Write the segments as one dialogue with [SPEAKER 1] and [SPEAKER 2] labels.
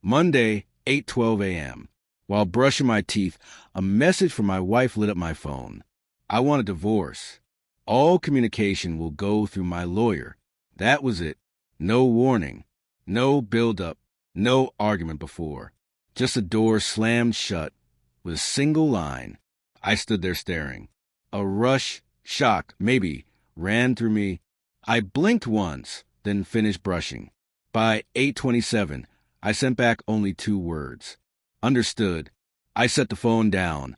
[SPEAKER 1] Monday, 8:12 a.m. While brushing my teeth, a message from my wife lit up my phone. I want a divorce. All communication will go through my lawyer. That was it. No warning. No build-up. No argument before. Just a door slammed shut with a single line. I stood there staring. A rush, shock, maybe, ran through me. I blinked once, then finished brushing. By 8:27, I sent back only 2 words. Understood. I set the phone down,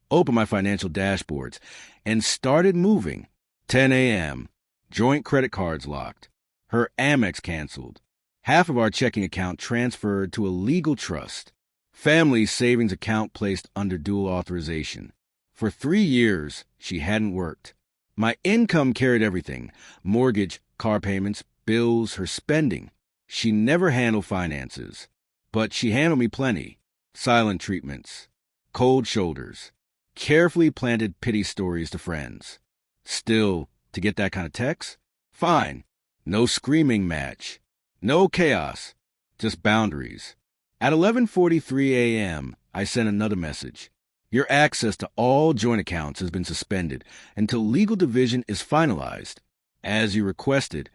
[SPEAKER 1] opened my financial dashboards, and started moving. 10 a.m. Joint credit cards locked. Her Amex canceled. Half of our checking account transferred to a legal trust. Family savings account placed under dual authorization. For 3 years, she hadn't worked. My income carried everything: mortgage, car payments, bills, her spending. She never handled finances, but she handled me plenty. Silent treatments, cold shoulders, carefully planted pity stories to friends. Still, to get that kind of text? Fine. No screaming match. No chaos. Just boundaries. At 11:43 a.m., I sent another message. Your access to all joint accounts has been suspended until legal division is finalized. As you requested,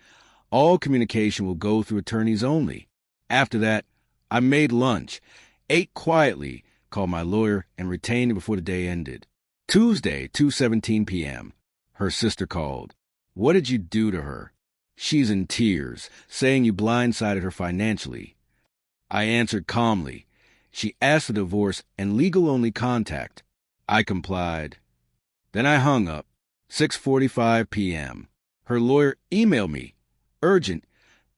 [SPEAKER 1] all communication will go through attorneys only. After that, I made lunch, ate quietly, called my lawyer, and retained it before the day ended. Tuesday, 2:17 p.m. Her sister called. What did you do to her? She's in tears, saying you blindsided her financially. I answered calmly. She asked for divorce and legal-only contact. I complied. Then I hung up. 6:45 p.m. Her lawyer emailed me. Urgent.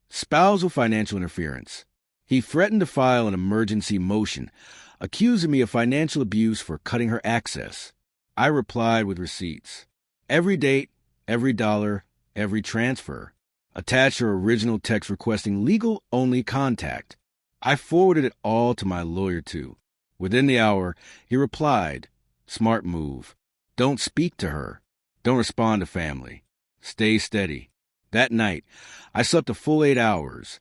[SPEAKER 1] Spousal financial interference. He threatened to file an emergency motion, accusing me of financial abuse for cutting her access. I replied with receipts. Every date, every dollar, every transfer. Attached her original text requesting legal-only contact. I forwarded it all to my lawyer, too. Within the hour, he replied, smart move. Don't speak to her. Don't respond to family. Stay steady. That night, I slept a full 8 hours,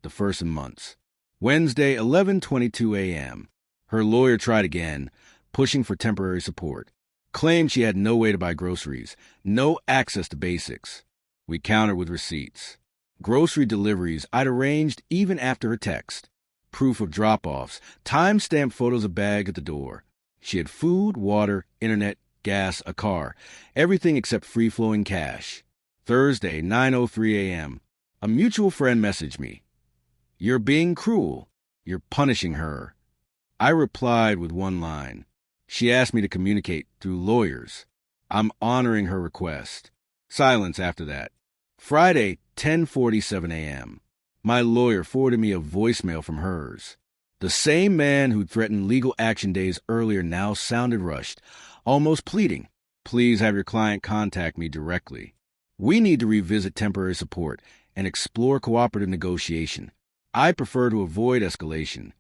[SPEAKER 1] the first in months. Wednesday, 11:22 a.m. Her lawyer tried again, pushing for temporary support. Claimed she had no way to buy groceries, no access to basics. We countered with receipts. Grocery deliveries I'd arranged even after her text. Proof of drop-offs, time-stamped photos of bag at the door. She had food, water, internet, gas, a car, everything except free-flowing cash. Thursday, 9:03 a.m. A mutual friend messaged me. You're being cruel. You're punishing her. I replied with one line. She asked me to communicate through lawyers. I'm honoring her request. Silence after that. Friday, 10:47 a.m. My lawyer forwarded me a voicemail from hers. The same man who threatened legal action days earlier now sounded rushed, almost pleading. Please have your client contact me directly. We need to revisit temporary support and explore cooperative negotiation. I prefer to avoid escalation.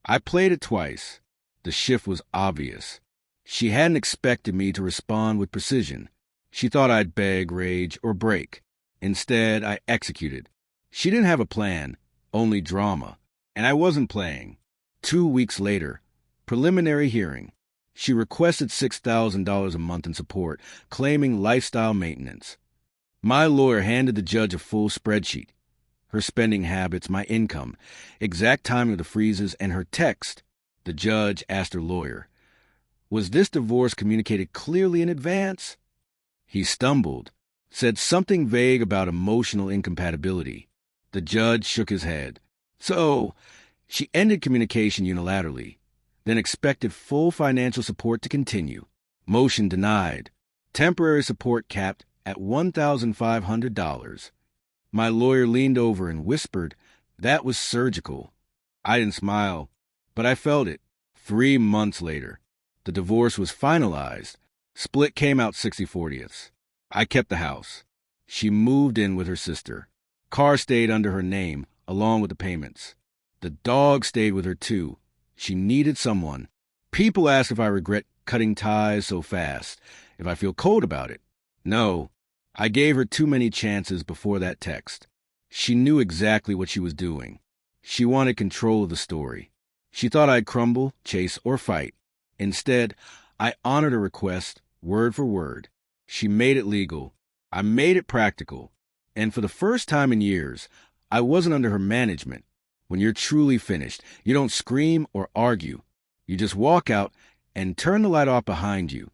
[SPEAKER 1] I played it twice. The shift was obvious. She hadn't expected me to respond with precision. She thought I'd beg, rage, or break. Instead, I executed. She didn't have a plan, only drama, and I wasn't playing. 2 weeks later, preliminary hearing. She requested $6,000 a month in support, claiming lifestyle maintenance. My lawyer handed the judge a full spreadsheet. Her spending habits, my income, exact timing of the freezes, and her text. The judge asked her lawyer, was this divorce communicated clearly in advance? He stumbled, said something vague about emotional incompatibility. The judge shook his head. So, she ended communication unilaterally, then expected full financial support to continue. Motion denied. Temporary support capped at $1,500. My lawyer leaned over and whispered, that was surgical. I didn't smile, but I felt it. 3 months later, the divorce was finalized. Split came out 60/40. I kept the house. She moved in with her sister. Car stayed under her name, along with the payments. The dog stayed with her, too. She needed someone. People ask if I regret cutting ties so fast, if I feel cold about it. No, I gave her too many chances before that text. She knew exactly what she was doing. She wanted control of the story. She thought I'd crumble, chase, or fight. Instead, I honored her request, word for word. She made it legal. I made it practical. And for the first time in years, I wasn't under her management. When you're truly finished, you don't scream or argue. You just walk out and turn the light off behind you.